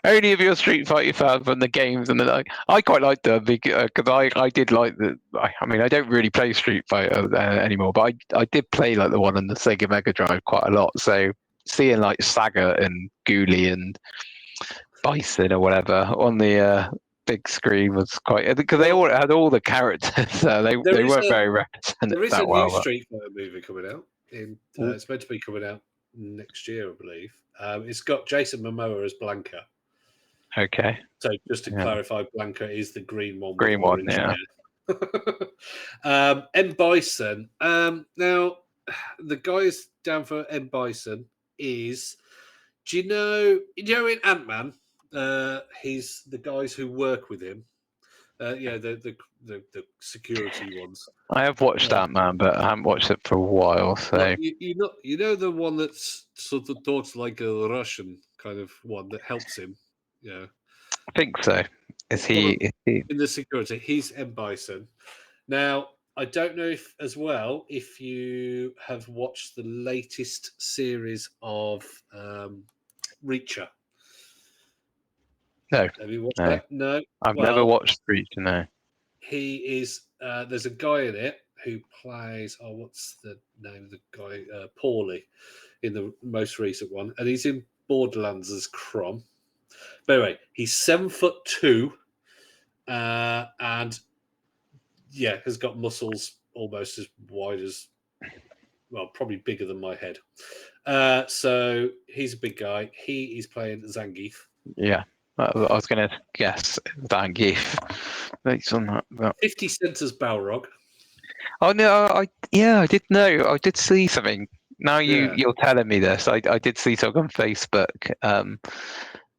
Only if you're a Street Fighter fan from the games, and I quite like them because I did like the. I mean, I don't really play Street Fighter anymore, but I did play like the one on the Sega Mega Drive quite a lot. So seeing like Saga and Ghoulie and Bison or whatever on the big screen was quite, because they all had all the characters, so they weren't very represented. There is that a well, new Street Fighter movie coming out. It's meant to be coming out next year, I believe. It's got Jason Momoa as Blanca. Okay. So just to clarify, Blanca is the green one. Green one, yeah. M. Bison. Now, the guys down for M. Bison is, do you know in Ant-Man, he's the guys who work with him. The security ones. I have watched Ant-Man, but I haven't watched it for a while. So you know the one that's sort of talks like a Russian kind of one that helps him. Yeah, I think so. Is he? in the security? He's M. Bison. Now, I don't know if you have watched the latest series of Reacher. No, Have you watched no. that? No. I've never watched Reacher. No. He is. There's a guy in it who plays. Oh, what's the name of the guy? Paulie, in the most recent one, and he's in Borderlands as Crom. But anyway, he's 7'2", and yeah, has got muscles almost as wide as, well, probably bigger than my head. So he's a big guy. He is playing Zangief. Yeah, I was going to guess Zangief based on that. 50 Cent as Balrog. Oh no, I did know. I did see something. Now you're telling me this. I did see something on Facebook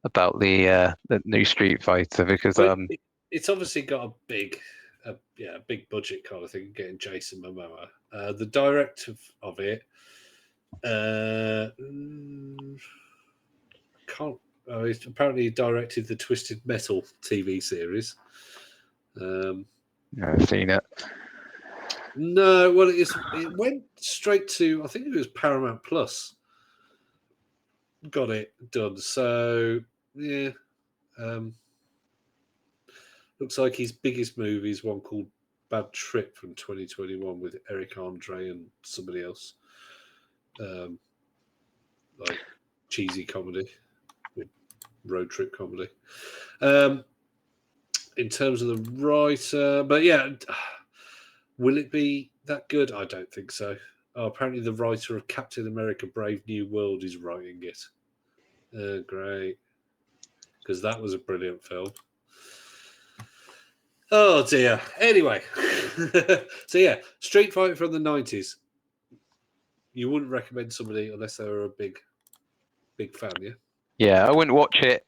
about the new Street Fighter because it's obviously got a big budget kind of thing. Getting Jason Momoa, the director of it. Can't. He's apparently directed the Twisted Metal TV series. I've seen it. No, well, it went straight to, I think it was Paramount Plus. Got it done. So yeah, looks like his biggest movie is one called Bad Trip from 2021 with Eric Andre and somebody else. Like cheesy comedy, road trip comedy. In terms of the writer, but yeah, will it be that good? I don't think so. Oh, apparently the writer of Captain America Brave New World is writing it. Great. Because that was a brilliant film. Oh dear. Anyway. So yeah, Street Fighter from the 90s. You wouldn't recommend somebody unless they were a big fan, yeah? Yeah, I wouldn't watch it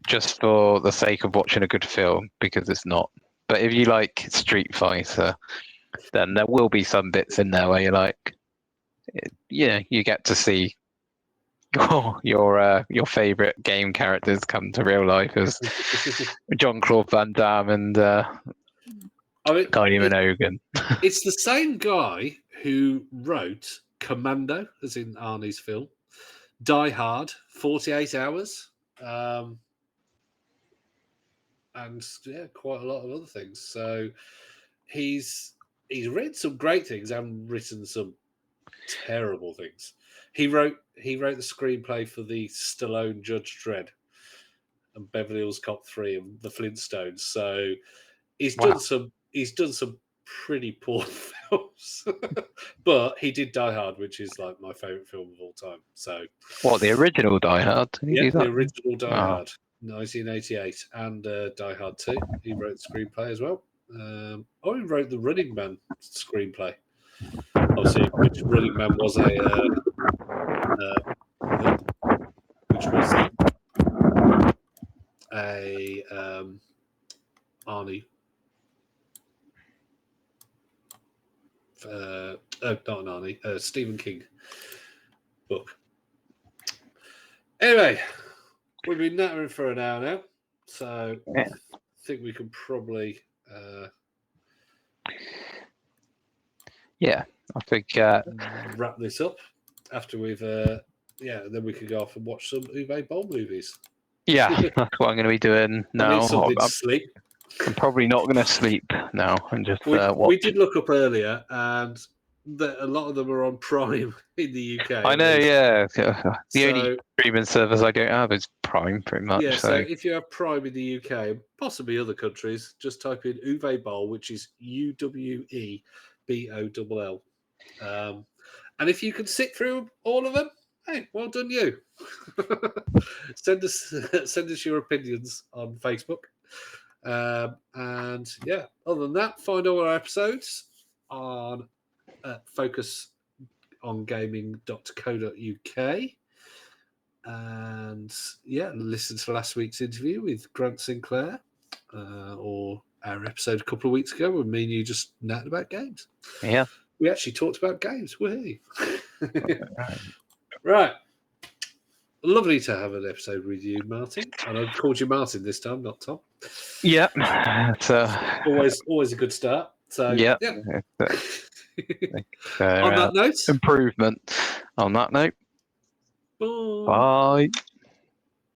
just for the sake of watching a good film because it's not. But if you like Street Fighter, then there will be some bits in there where you're like, you get to see your favorite game characters come to real life as Jean-Claude Van Damme and Kylie Minogue. It's the same guy who wrote Commando, as in Arnie's film, Die Hard, 48 Hours, and yeah, quite a lot of other things. So he's written some great things and written some terrible things. He wrote the screenplay for the Stallone Judge Dredd and Beverly Hills Cop 3 and the Flintstones. So he's done some pretty poor films. But he did Die Hard, which is like my favorite film of all time. So what, the original Die Hard? Yeah, the original Die Hard, 1988, and Die Hard 2. He wrote the screenplay as well. He wrote the Running Man screenplay. Obviously, which Running Man was Arnie. Not an Arnie, Stephen King book. Anyway, we've been nattering for an hour now, so I think we can probably. I think wrap this up after we've. Then we can go off and watch some Uwe Boll movies. Yeah, that's what I'm going to be doing now. I need something to sleep. I'm probably not going to sleep now and just watch. We did look up earlier, and a lot of them are on Prime in the UK. I know, yeah. The only streaming service I don't have is Prime, pretty much. Yeah, so if you have Prime in the UK, and possibly other countries, just type in Uwe Boll, which is UWEBOLL. And if you can sit through all of them, hey, well done you. Send us your opinions on Facebook. And yeah, other than that, find all our episodes on Focus ongaming.co.uk. And yeah, listen to last week's interview with Grant Sinclair, or our episode a couple of weeks ago when me and you just napped about games. Yeah. We actually talked about games. Woohoo! Right. Right. Lovely to have an episode with you, Martin. And I've called you Martin this time, not Tom. Yeah. So Always a good start. So yeah. On that note, Improvement. On that note, bye. bye.